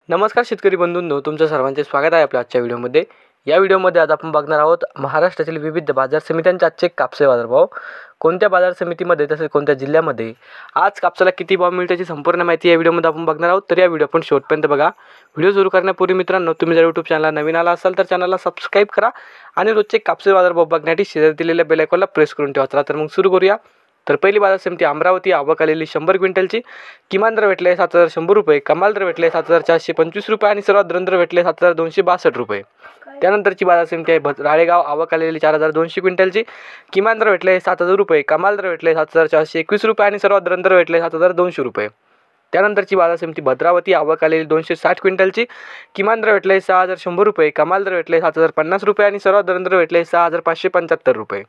नमस्कार शेतकरी बंधूंनो, तुमचं सर्वांचे स्वागत आहे आपल्या आजच्या व्हिडिओमध्ये। या व्हिडिओमध्ये आज आपण बघणार आहोत महाराष्ट्रातील विविध बाजार समित्यांचे आजचे कापसे बाजारभाव। कोणत्या बाजार समितीमध्ये तसेच कोणत्या जिल्ह्यामध्ये आज कापसाला किती भाव मिळतो याची संपूर्ण माहिती या व्हिडिओमध्ये आपण बघणार आहोत। तर या व्हिडिओ आपण शेवटपर्यंत बघा। व्हिडिओ सुरू करण्यापूर्वी मित्रांनो, तुम्ही जर यूट्यूब चॅनलला नवीन आला असाल तर चॅनलला सबस्क्राईब करा आणि रोजचे कापसे बाजारभाव बघण्यासाठी शेजारी दिलेल्या बेल आयकॉनला प्रेस करून ठेवा। चला तर मग सुरू करूया। तर पहिली बाजार समिती अमरावती, आवक आलेली 100 क्विंटलची। किमान दर भेटले 7,100 रुपये, कमाल दर भेटले 7,425 रुपये आणि सर्वात दर भेटले 7,262 रुपये। त्यानंतरची बाजार समिती आहे राळेगाव, आवक आलेली 4,200 क्विंटलची। किमान दर भेटले 7,000 रुपये, कमाल दर भेटले 7,421 रुपये आणि सर्वात दर भेटले 7,200 रुपये। त्यानंतरची बाजार समिती भद्रावती, आवक आलेली 260 क्विंटलची। किमान दर भेटले 6,100 रुपये, कमाल दर भेटले 7,050 रुपये आणि सर्वात दर भेटले 6,575 रुपये।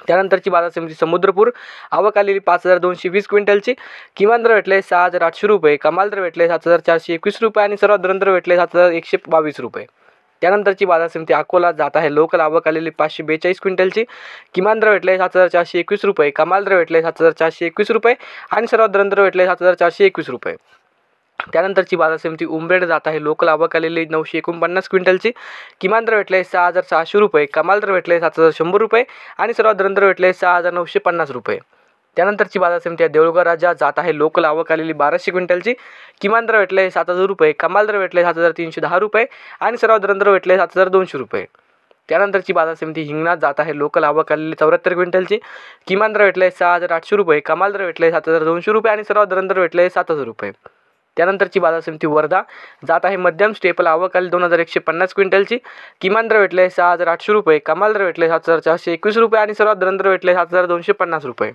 त्यानंतरची बाजार समिती समुद्रपूर, आवक आलेली 5,220 क्विंटलची। किमान दर भेटले 6,800 रुपये, कमाल दर भेटले 7,421 रुपये आणि सर्वात दर भेटले 7,122 रुपये। त्यानंतरची बाजार समिती अकोला, जात आहे लोकल, आवक आलेली 542 क्विंटलची। किमान दर भेटले 7,421 रुपये, कमाल दर भेटले 7,421 रुपये आणि सर्वात दर भेटले 7,421 रुपये। त्यानंतरची बाजार समिती उमरेड, जात आहे लोकल, आवक आलेली 949 क्विंटलची। किमान दर भेटले 6,600 रुपये, कमाल दर भेटले 7,100 रुपये आणि सर्वात दर भेटले 6,950 रुपये। त्यानंतरची बाजार समिती आहे देऊळगाव राजा, जात आहे लोकल, आवक आलेली 1200 क्विंटलची। किमान दर भेटले 7,000 रुपये, कमाल दर भेटले 7,310 रुपये आणि सर्वात दर भेटले 7,200 रुपये। त्यानंतरची बाजार समिती हिंगणा, जात आहे लोकल, आवक आलेली 74 क्विंटलची। किमान दर भेटले 6,800 रुपये, कमाल दर भेटले 7,200 रुपये आणि सर्वात दर भेटले 7,000 रुपये। त्यानंतरची बाजार समिती वर्धा, जात आहे मध्यम स्टेपल, आवक आलेली 2,150 क्विंटलची। किमान दर भेटले 6,800 रुपये, कमाल दर भेटले 7,421 रुपये आणि सर्वात दर भेटले 7,250 रुपये।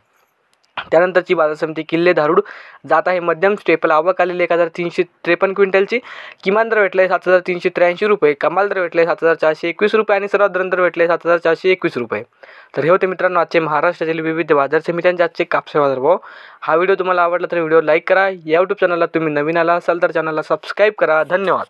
त्यानंतरची बाजार समिती किल्ले धारूड, जात आहे मध्यम स्टेपल, आवक आलेली 1,353 क्विंटलची। किमान दर भेटले 7,383 रुपये, कमाल दर भेटले 7,421 रुपये आणि सर्वात दर भेटले 7,421 रुपये। तर हे होते मित्रांनो आजचे महाराष्ट्रातील विविध बाजार समित्यांचे आजचे कापसे बाजारभाव। हा व्हिडिओ तुम्हाला आवडला तर व्हिडिओ लाईक करा। या यूट्यूब चॅनलला तुम्ही नवीन आला असाल तर चॅनलला सबस्क्राईब करा। धन्यवाद।